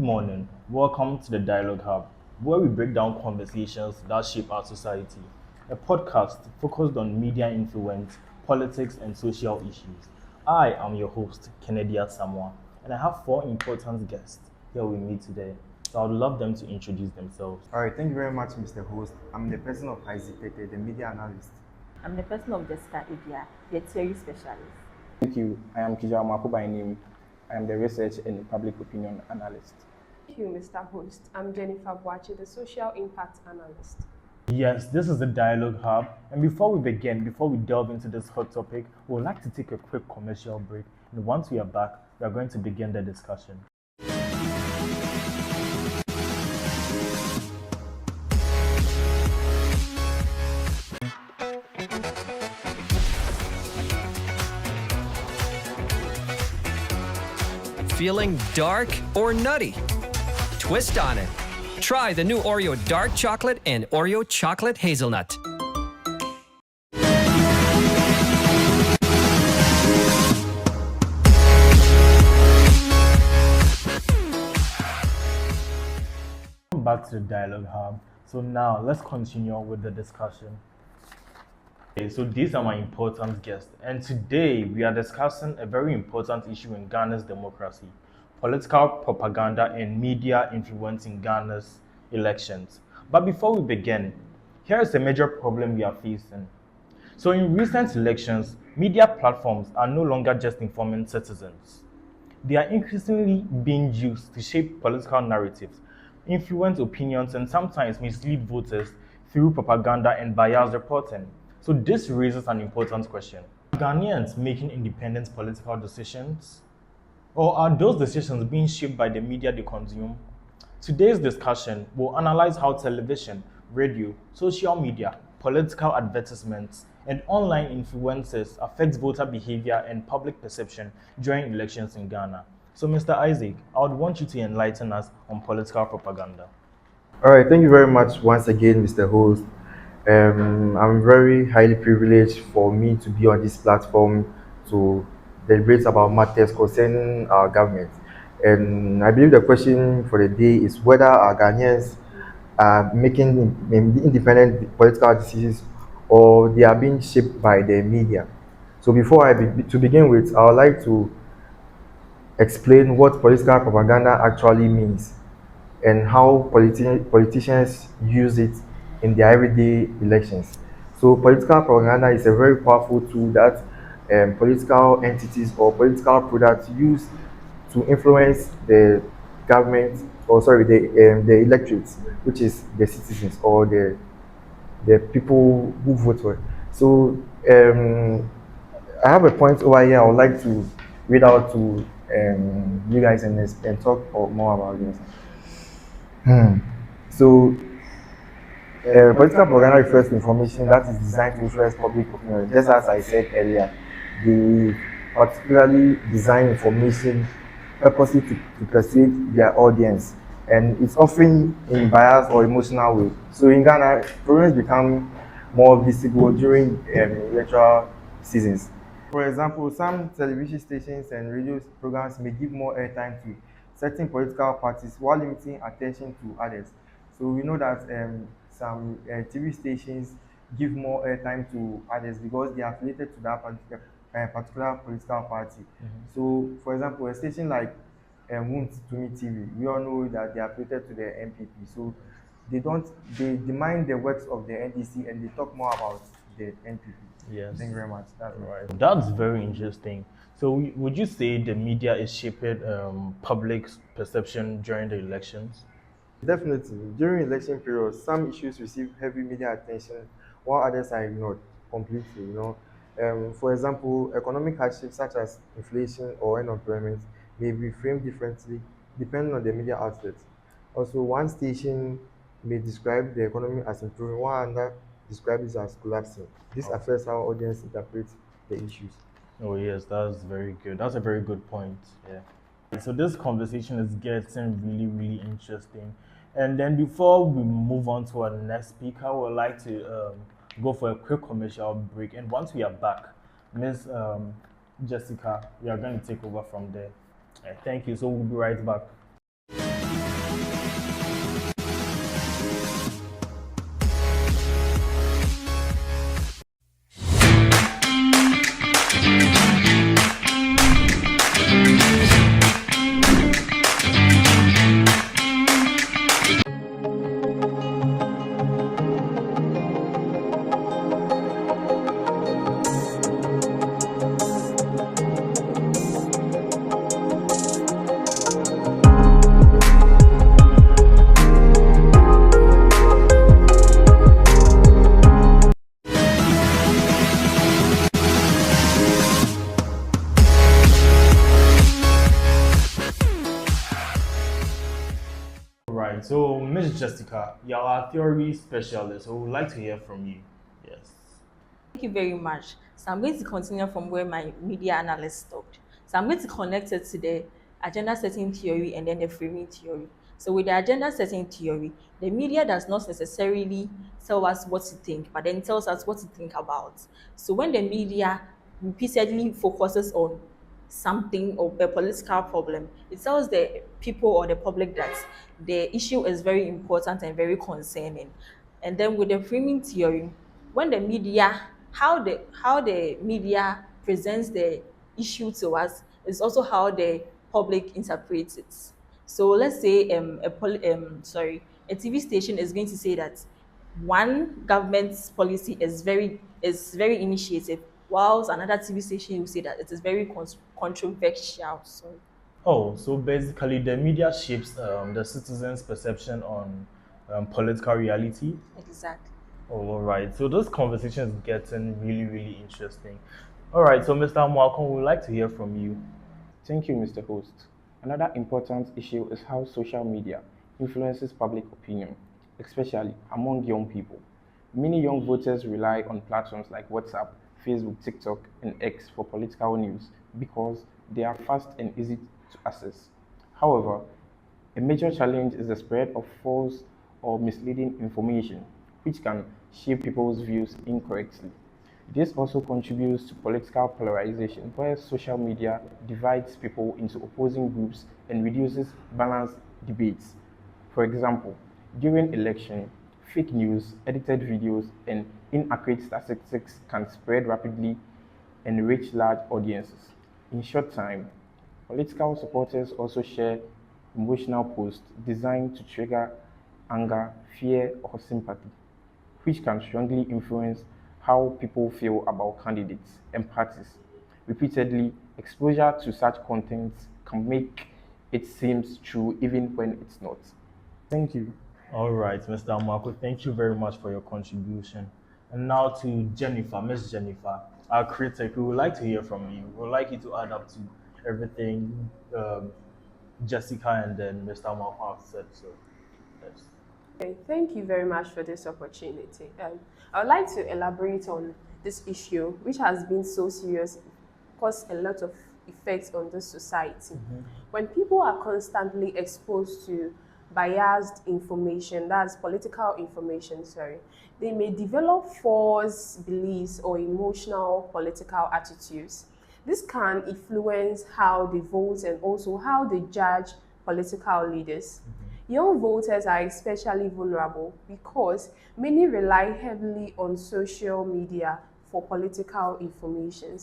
morning. Welcome to the Dialogue Hub, where we break down conversations that shape our society. A podcast focused on media influence, politics, and social issues. I am your host, Kennedy Samoa, and I have four important guests here with me today. So I would love them to introduce themselves. All right, thank you very much, Mr. Host. I'm the person of Isaac Tete, the media analyst. I'm the person of Jessica Ibia, the theory specialist. Thank you. I am Kijao Mako by name. I am the research and public opinion analyst. Thank you, Mr. Host. I'm Jennifer Boache, the social impact analyst. Yes, this is the Dialogue Hub. And before we begin, before we delve into this hot topic, we would like to take a quick commercial break. And once we are back, we are going to begin the discussion. Feeling dark or nutty? Twist on it. Try the new Oreo dark chocolate and Oreo chocolate hazelnut. Welcome back to the Dialogue Hub. So now let's continue with the discussion. Okay, so these are my important guests, and today we are discussing a very important issue in Ghana's democracy: political propaganda and media influencing Ghana's elections. But before we begin, here is a major problem we are facing. So in recent elections, media platforms are no longer just informing citizens. They are increasingly being used to shape political narratives, influence opinions, and sometimes mislead voters through propaganda and biased reporting. So this raises an important question. Are Ghanaians making independent political decisions? Or are those decisions being shaped by the media they consume? Today's discussion will analyze how television, radio, social media, political advertisements, and online influences affect voter behavior and public perception during elections in Ghana. So, Mr. Isaac, I would want you to enlighten us on political propaganda. All right, thank you very much once again, Mr. Host. I'm very highly privileged for me to be on this platform to deliberate about matters concerning our government. And I believe the question for the day is whether our Ghanaians are making independent political decisions or they are being shaped by the media. So before to begin with, I would like to explain what political propaganda actually means and how politicians use it in their everyday elections. So political propaganda is a very powerful tool that political entities or political products use to influence the government, or sorry, the electorates, which is the citizens or the people who vote for it. So I have a point over here I would like to read out to you guys and talk more about this. So, political propaganda refers to information that is designed to influence public opinion. Just as I said earlier, they particularly design information purposely to persuade their audience, and it's often in biased or emotional way. So in Ghana, problems become more visible during electoral seasons. For example, some television stations and radio programs may give more airtime to certain political parties while limiting attention to others. So we know that some TV stations give more airtime to others because they are affiliated to that particular political party. So, for example, a station like Woont to Me TV, we all know that they are affiliated to the NPP. So they demand the works of the NDC and they talk more about the NPP. Yes. Thank you very much. That's Right. That's very interesting. So, would you say the media is shaping public perception during the elections? Definitely. During election periods, some issues receive heavy media attention while others are ignored completely. For example, economic hardships such as inflation or unemployment may be framed differently depending on the media outlet. Also, one station may describe the economy as improving, while another describes it as collapsing. This affects how audience interpret the issues. Oh yes, that's very good. That's a very good point. Yeah. So this conversation is getting really, really interesting. And then before we move on to our next speaker, we would like to go for a quick commercial break. And once we are back, Miss Jessica, we are going to take over from there. Thank you. So we'll be right back. right. So, Miss Jessica, you're our theory specialist. So, we would like to hear from you. Yes. Thank you very much. So I'm going to continue from where my media analyst stopped. So I'm going to connect it to the agenda setting theory and then the framing theory. So with the agenda setting theory, the media does not necessarily tell us what to think, but then tells us what to think about. So when the media repeatedly focuses on something or a political problem, it tells the people or the public that the issue is very important and very concerning. And then with the framing theory, when the media, how the media presents the issue to us is also how the public interprets it. So let's say a TV station is going to say that one government's policy is very initiative, whilst another TV station will say that it is very controversial. Sorry. Oh, so basically, the media shapes the citizens' perception on political reality. Exactly. All right. So this conversation is getting really, really interesting. All right. So, Mr. Mwakon, we would like to hear from you. Thank you, Mr. Host. Another important issue is how social media influences public opinion, especially among young people. Many young voters rely on platforms like WhatsApp, Facebook, TikTok, and X for political news because they are fast and easy to access. However, a major challenge is the spread of false or misleading information, which can shape people's views incorrectly. This also contributes to political polarization, where social media divides people into opposing groups and reduces balanced debates. For example, during election, fake news, edited videos, and inaccurate statistics can spread rapidly and reach large audiences. In short time, political supporters also share emotional posts designed to trigger anger, fear, or sympathy, which can strongly influence how people feel about candidates and parties. Repeatedly, exposure to such content can make it seem true even when it's not. Thank you. All right, Mr. Mwako, thank you very much for your contribution. And now to Jennifer, Miss Jennifer, our critic. We would like to hear from you. We would like you to add up to everything Jessica and then Mr. Mwako have said. So, yes. Okay, thank you very much for this opportunity. I would like to elaborate on this issue, which has been so serious, caused a lot of effects on the society. When people are constantly exposed to biased information, that's political information, sorry, they may develop false beliefs or emotional political attitudes. This can influence how they vote and also how they judge political leaders. Young voters are especially vulnerable because many rely heavily on social media for political information.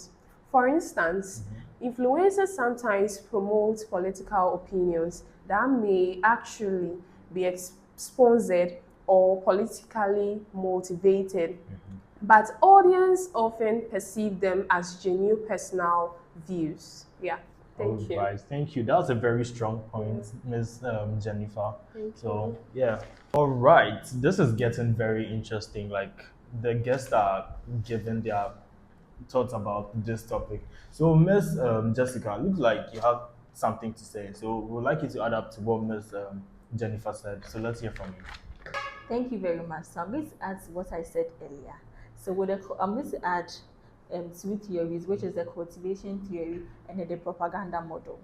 For instance, influencers sometimes promote political opinions that may actually be sponsored or politically motivated, but audience often perceive them as genuine personal views. Yeah. Thank you. All right, thank you. That was a very strong point, Ms. Jennifer. Thank So, yeah. All right, this is getting very interesting. Like, the guests are giving their thoughts about this topic. So, Ms. Jessica, looks like you have something to say. So, we would like you to add up to what Ms. Jennifer said. So, let's hear from you. Thank you very much. So I'm going to add what I said earlier. So I'm going to add two theories, which is the cultivation theory and then the propaganda model.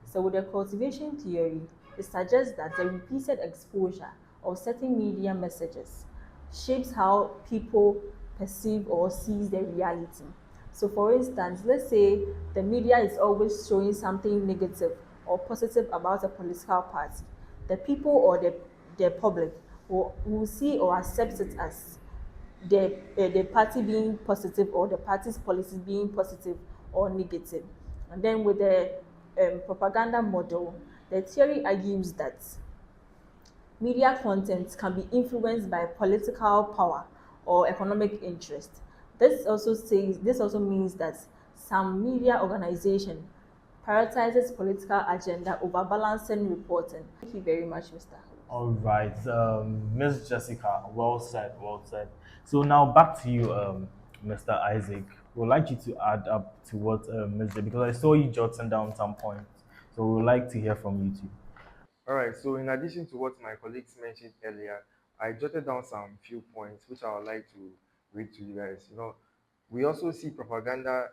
So with the cultivation theory, it suggests that the repeated exposure of certain media messages shapes how people perceive or sees the reality. So for instance, let's say the media is always showing something negative or positive about a political party. The people or the public will see or accept it as the party being positive or the party's policies being positive or negative. And then with the propaganda model, the theory argues that media content can be influenced by political power or economic interest. This also means that some media organization prioritizes political agenda over balancing reporting. Thank you very much, Mr. All right, Ms. Jessica, well said, well said. So now back to you, Mr. Isaac. We'd like you to add up to what Ms. because I saw you jotting down some points. So we would like to hear from you too. All right, so in addition to what my colleagues mentioned earlier, I jotted down some few points which I would like to read to you guys. We also see propaganda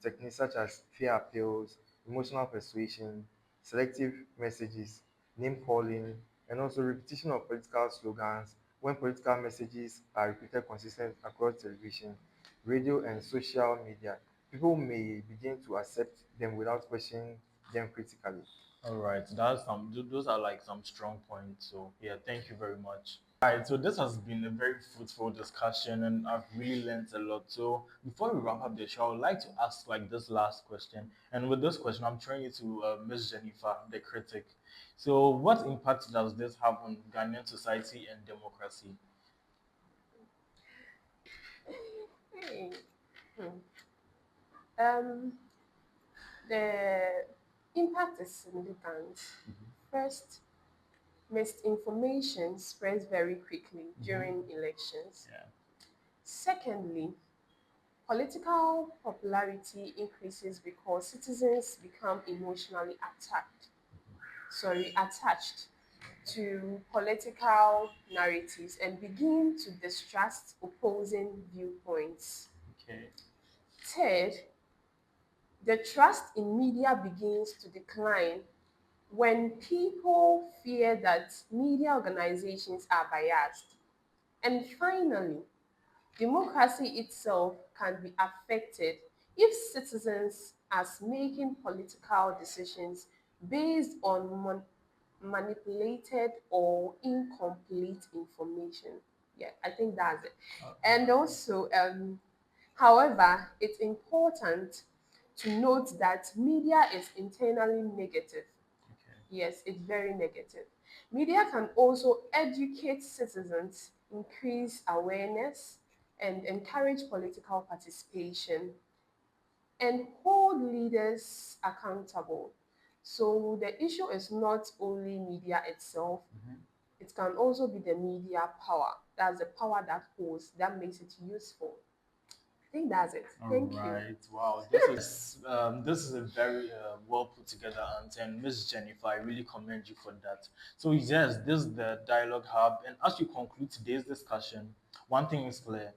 techniques such as fear appeals, emotional persuasion, selective messages, name calling, and also repetition of political slogans when political messages are repeated consistently across television, radio, and social media. People may begin to accept them without questioning them critically. All right, those are like some strong points. So yeah, thank you very much. All right, so this has been a very fruitful discussion, and I've really learned a lot. So before we wrap up the show, I would like to ask like this last question, and with this question, I'm throwing it to Miss Jennifer, the critic. So, what impact does this have on Ghanaian society and democracy? Hey. Um, the impact is significant. First, misinformation spreads very quickly during elections. Yeah. Secondly, political popularity increases because citizens become emotionally attached to political narratives and begin to distrust opposing viewpoints. Okay. Third, the trust in media begins to decline when people fear that media organizations are biased. And finally, democracy itself can be affected if citizens are making political decisions based on manipulated or incomplete information. Yeah, I think that's it. And also, however, it's important to note that media is internally negative. Okay. Yes, it's very negative. Media can also educate citizens, increase awareness, and encourage political participation, and hold leaders accountable. So the issue is not only media itself, it can also be the media power. That's the power that holds, that makes it useful. I think that's it. All Thank you. right. Wow. This is a very well put together answer, and Miss Jennifer, I really commend you for that. So yes, this is the dialogue hub, and as we conclude today's discussion, one thing is clear: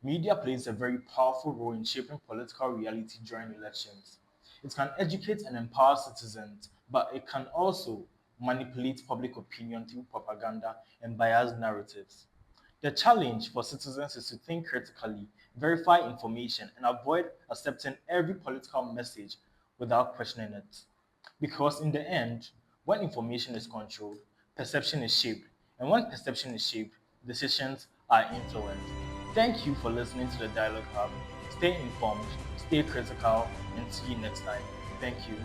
media plays a very powerful role in shaping political reality during elections. It can educate and empower citizens, but it can also manipulate public opinion through propaganda and biased narratives. The challenge for citizens is to think critically, verify information, and avoid accepting every political message without questioning it. Because in the end, when information is controlled, perception is shaped. And when perception is shaped, decisions are influenced. Thank you for listening to the Dialogue Hub. Stay informed, stay critical, and see you next time. Thank you.